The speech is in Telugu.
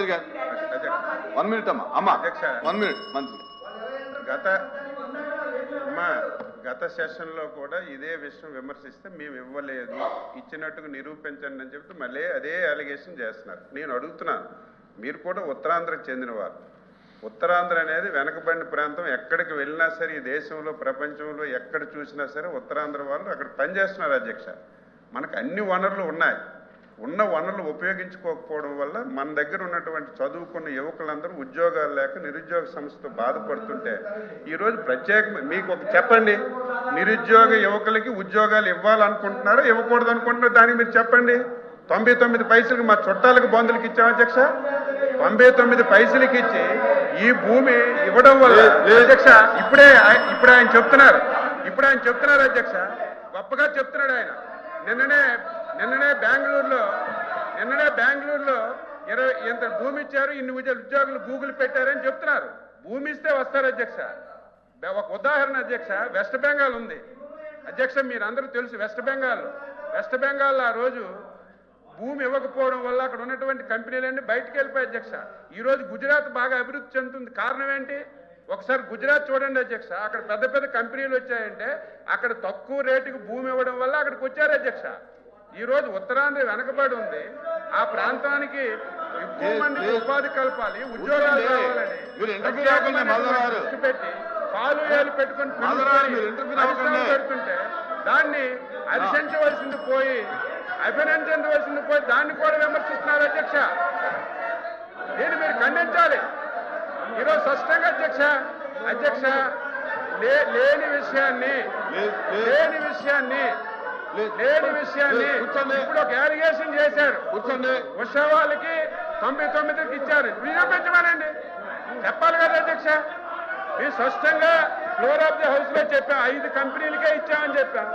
1 minute అమ్మా అధ్యక్ష 1 minute మంత్రి గత సెషన్లో కూడా ఇదే విషయం విమర్శిస్తే మేము ఇవ్వలేదు ఇచ్చినట్టుగా నిరూపించండి అని చెప్తే మళ్ళీ అదే అలిగేషన్ చేస్తున్నారు. నేను అడుగుతున్నాను, మీరు కూడా ఉత్తరాంధ్రకు చెందినవారు. ఉత్తరాంధ్ర అనేది వెనకబడిన ప్రాంతం. ఎక్కడికి వెళ్ళినా సరే ఈ దేశంలో ప్రపంచంలో ఎక్కడ చూసినా సరే ఉత్తరాంధ్ర వాళ్ళు అక్కడ పనిచేస్తున్నారు అధ్యక్ష. మనకు అన్ని వనరులు ఉన్నాయి. ఉన్న వనరులు ఉపయోగించుకోకపోవడం వల్ల మన దగ్గర ఉన్నటువంటి చదువుకున్న యువకులందరూ ఉద్యోగాలు లేక నిరుద్యోగ సమస్యతో బాధపడుతుంటే ఈరోజు ప్రత్యేక మీకు ఒక చెప్పండి, నిరుద్యోగ యువకులకి ఉద్యోగాలు ఇవ్వాలనుకుంటున్నారో ఇవ్వకూడదు అనుకుంటున్నారో దానికి మీరు చెప్పండి. 99 పైసలకి మా చుట్టాలకు బంధువులకి ఇచ్చాం అధ్యక్ష. 99 పైసలకి ఇచ్చి ఈ భూమి ఇవ్వడం వల్ల అధ్యక్ష ఇప్పుడు ఆయన చెప్తున్నారు అధ్యక్ష, గొప్పగా చెప్తున్నాడు ఆయన. నిన్ననే బెంగళూరులో 20 ఎంత భూమి ఇచ్చారు, ఇన్ని ఉద్యోగులు గూగుల్ పెట్టారని చెప్తున్నారు. భూమి ఇస్తే వస్తారు అధ్యక్ష. ఒక ఉదాహరణ అధ్యక్ష, వెస్ట్ బెంగాల్ ఉంది అధ్యక్ష, మీరందరూ తెలుసు. వెస్ట్ బెంగాల్ ఆ రోజు భూమి ఇవ్వకపోవడం వల్ల అక్కడ ఉన్నటువంటి కంపెనీలన్నీ బయటకు వెళ్ళిపోయాయి అధ్యక్ష. ఈరోజు గుజరాత్ బాగా అభివృద్ధి చెందుతుంది. కారణం ఏంటి? ఒకసారి గుజరాత్ చూడండి అధ్యక్ష, అక్కడ పెద్ద పెద్ద కంపెనీలు వచ్చాయంటే అక్కడ తక్కువ రేటుకి భూమి ఇవ్వడం వల్ల అక్కడికి వచ్చారు అధ్యక్ష. ఈరోజు ఉత్తరాంధ్ర వెనకబడి ఉంది. ఆ ప్రాంతానికి ఎక్కువ మందికి ఉపాధి కల్పాలి, ఉద్యోగాలు కావాలని దృష్టి పెట్టి పాలు ఏలు పెట్టుకుని పెడుతుంటే దాన్ని అభినందించవలసింది పోయి దాన్ని కూడా విమర్శిస్తున్నారు అధ్యక్ష. దీన్ని మీరు ఖండించాలి ఈరోజు స్పష్టంగా అధ్యక్ష. లేని విషయాన్ని ఇప్పుడు ఒక అలిగేషన్ చేశారు. ఉషా వాళ్ళకి 99కి ఇచ్చారు, నిరూపించమనండి, చెప్పాలి కదా అధ్యక్ష. మీరు స్పష్టంగా ఫ్లోర్ ఆఫ్ ది హౌస్ లో చెప్పాం 5 కంపెనీలకే ఇచ్చామని చెప్పాం.